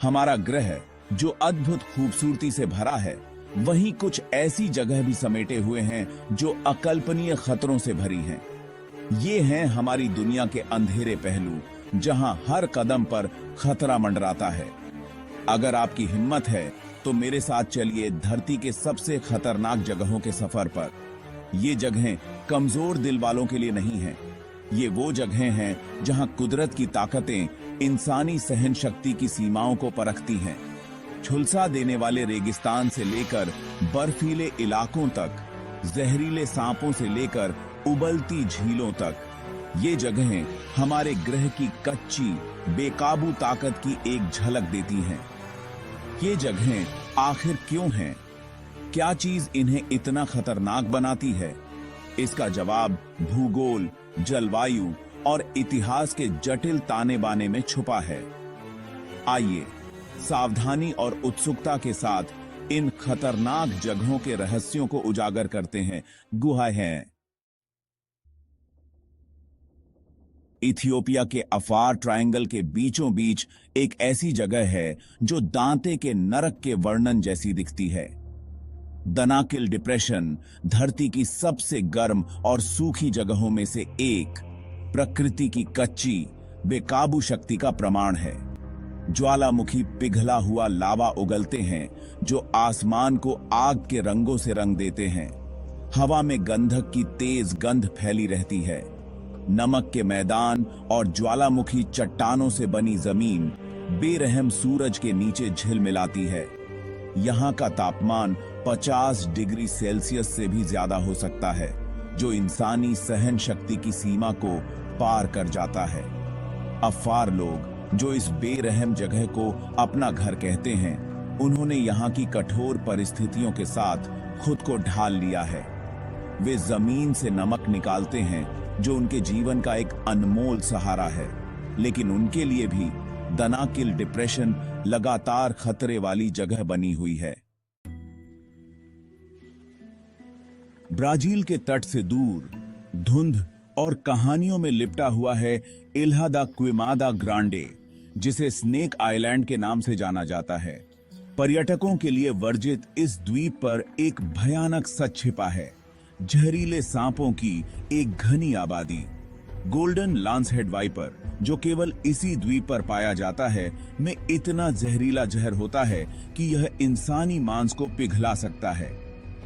हमारा ग्रह जो अद्भुत खूबसूरती से भरा है, वहीं कुछ ऐसी जगह भी समेटे हुए हैं जो अकल्पनीय खतरों से भरी हैं। ये हैं हमारी दुनिया के अंधेरे पहलू, जहां हर कदम पर खतरा मंडराता है। अगर आपकी हिम्मत है तो मेरे साथ चलिए धरती के सबसे खतरनाक जगहों के सफर पर। ये जगहें कमजोर दिल वालों के लिए नहीं हैं। ये वो जगहें हैं जहां कुदरत की ताकतें इंसानी सहन शक्ति की सीमाओं को परखती हैं। झुलसा देने वाले रेगिस्तान से लेकर बर्फीले इलाकों तक, जहरीले सांपों से लेकर उबलती झीलों तक, ये जगहें हमारे ग्रह की कच्ची बेकाबू ताकत की एक झलक देती हैं। ये जगहें आखिर क्यों हैं? क्या चीज इन्हें इतना खतरनाक बनाती है? इसका जवाब भूगोल, जलवायु और इतिहास के जटिल ताने बाने में छुपा है। आइए सावधानी और उत्सुकता के साथ इन खतरनाक जगहों के रहस्यों को उजागर करते हैं। गुहाएं हैं। इथियोपिया के अफार ट्रायंगल के बीचों बीच एक ऐसी जगह है जो दांते के नरक के वर्णन जैसी दिखती है। दनाकिल डिप्रेशन धरती की सबसे गर्म और सूखी जगहों में से एक, प्रकृति की कच्ची बेकाबू शक्ति का प्रमाण है। ज्वालामुखी पिघला हुआ लावा उगलते हैं जो आसमान को आग के रंगों से रंग देते हैं। हवा में गंधक की तेज गंध फैली रहती है। नमक के मैदान और ज्वालामुखी चट्टानों से बनी जमीन बेरहम सूरज के नीचे झिलमिलाती है। यहाँ का तापमान 50 डिग्री सेल्सियस से भी ज्यादा हो सकता है, जो इंसानी सहन शक्ति की सीमा को पार कर जाता है। अफार लोग जो इस बेरहम जगह को अपना घर कहते हैं, उन्होंने यहाँ की कठोर परिस्थितियों के साथ खुद को ढाल लिया है। वे जमीन से नमक निकालते हैं जो उनके जीवन का एक अनमोल सहारा है, लेकिन उनके लिए भी दनाकिल डिप्रेशन लगातार खतरे वाली जगह बनी हुई है। ब्राजील के तट से दूर धुंध और कहानियों में लिपटा हुआ है इल्हा दा क्विमादा ग्रांडे, जिसे स्नेक आइलैंड के नाम से जाना जाता है। पर्यटकों के लिए वर्जित इस द्वीप पर एक भयानक सच छिपा है। जहरीले सांपों की एक घनी आबादी। गोल्डन लांसहेड वाइपर, जो केवल इसी द्वीप पर पाया जाता है, में इतना जहरीला जहर होता है कि यह इंसानी मांस को पिघला सकता है।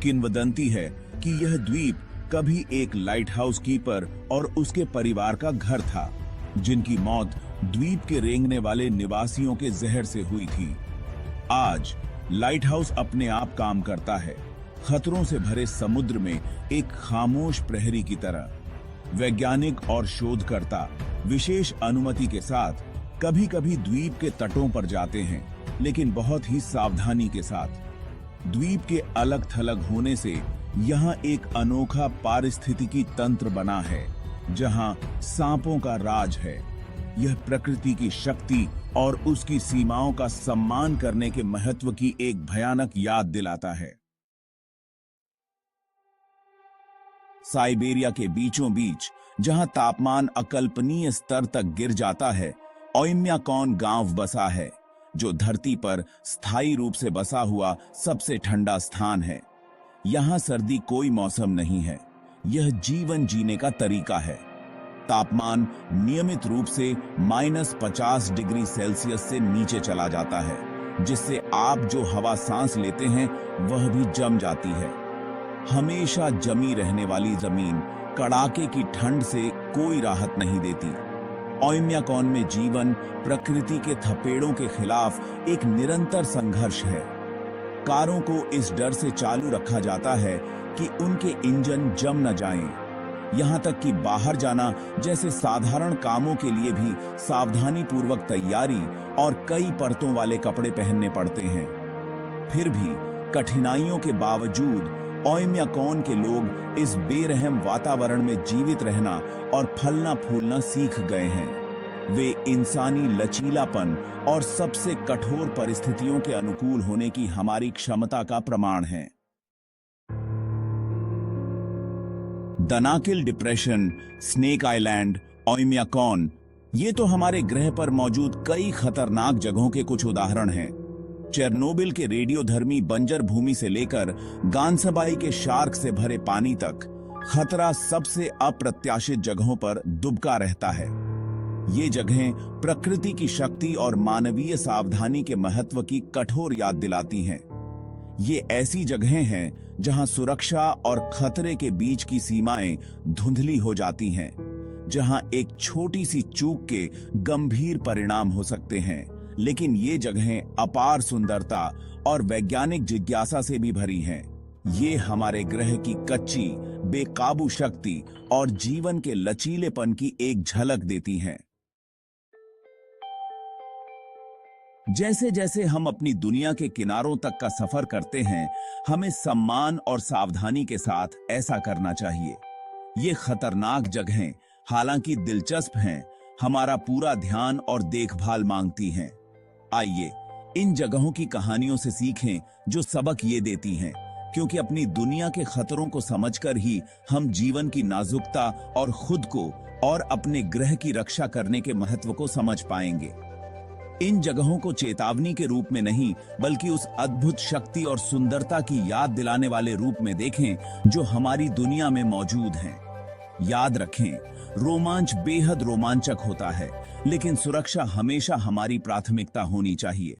किंवदंती है कि यह द्वीप कभी एक लाइट हाउस कीपर और उसके परिवार का घर था, जिनकी मौत द्वीप के रेंगने वाले निवासियों के जहर से हुई थी। आज लाइट हाउस अपने आप काम करता है, खतरों से भरे समुद्र में एक खामोश प्रहरी की तरह। वैज्ञानिक और शोधकर्ता विशेष अनुमति के साथ कभी कभी द्वीप के तटों पर जाते हैं, लेकिन बहुत ही सावधानी के साथ। द्वीप के अलग थलग होने से यहाँ एक अनोखा पारिस्थितिकी तंत्र बना है, जहाँ सांपों का राज है। यह प्रकृति की शक्ति और उसकी सीमाओं का सम्मान करने के महत्व की एक भयानक याद दिलाता है। साइबेरिया के बीचों बीच, जहां तापमान अकल्पनीय स्तर तक गिर जाता है, ओयम्याकॉन गांव बसा है, जो धरती पर स्थायी रूप से बसा हुआ सबसे ठंडा स्थान है। यहां सर्दी कोई मौसम नहीं है, यह जीवन जीने का तरीका है। तापमान नियमित रूप से -50 डिग्री सेल्सियस से नीचे चला जाता है, जिससे आप जो हवा सांस लेते हैं वह भी जम जाती है। हमेशा जमी रहने वाली जमीन कड़ाके की ठंड से कोई राहत नहीं देती। ओयम्याकॉन में जीवन प्रकृति के थपेड़ों के खिलाफ एक निरंतर संघर्ष है। कारों को इस डर से चालू रखा जाता है कि उनके इंजन जम न जाएं। यहाँ तक कि बाहर जाना जैसे साधारण कामों के लिए भी सावधानी पूर्वक तैयारी और कई परतों वाले कपड़े पहनने पड़ते हैं। फिर भी कठिनाइयों के बावजूद ओयम्याकॉन के लोग इस बेरहम वातावरण में जीवित रहना और फलना फूलना सीख गए हैं। वे इंसानी लचीलापन और सबसे कठोर परिस्थितियों के अनुकूल होने की हमारी क्षमता का प्रमाण हैं। दनाकिल डिप्रेशन, स्नेक आइलैंड, ओयम्याकॉन ये तो हमारे ग्रह पर मौजूद कई खतरनाक जगहों के कुछ उदाहरण हैं। चेरनोबिल के रेडियोधर्मी बंजर भूमि से लेकर गानसबाई के शार्क से भरे पानी तक खतरा सबसे अप्रत्याशित जगहों पर दुबका रहता है। ये जगहें प्रकृति की शक्ति और मानवीय सावधानी के महत्व की कठोर याद दिलाती हैं। ये ऐसी जगहें हैं जहां सुरक्षा और खतरे के बीच की सीमाएं धुंधली हो जाती हैं, जहां एक छोटी सी चूक के गंभीर परिणाम हो सकते हैं। लेकिन ये जगहें अपार सुंदरता और वैज्ञानिक जिज्ञासा से भी भरी हैं। ये हमारे ग्रह की कच्ची, बेकाबू शक्ति और जीवन के लचीलेपन की एक झलक देती हैं। जैसे जैसे हम अपनी दुनिया के किनारों तक का सफर करते हैं, हमें सम्मान और सावधानी के साथ ऐसा करना चाहिए। ये खतरनाक जगहें, हालांकि दिलचस्प हैं, हमारा पूरा ध्यान और देखभाल मांगती हैं। आइए इन जगहों की कहानियों से सीखें जो सबक ये देती हैं, क्योंकि अपनी दुनिया के खतरों को समझकर ही हम जीवन की नाजुकता और खुद को और अपने ग्रह की रक्षा करने के महत्व को समझ पाएंगे। इन जगहों को चेतावनी के रूप में नहीं, बल्कि उस अद्भुत शक्ति और सुंदरता की याद दिलाने वाले रूप में देखें जो हमारी दुनिया में मौजूद हैं। याद रखें, रोमांच बेहद रोमांचक होता है, लेकिन सुरक्षा हमेशा हमारी प्राथमिकता होनी चाहिए।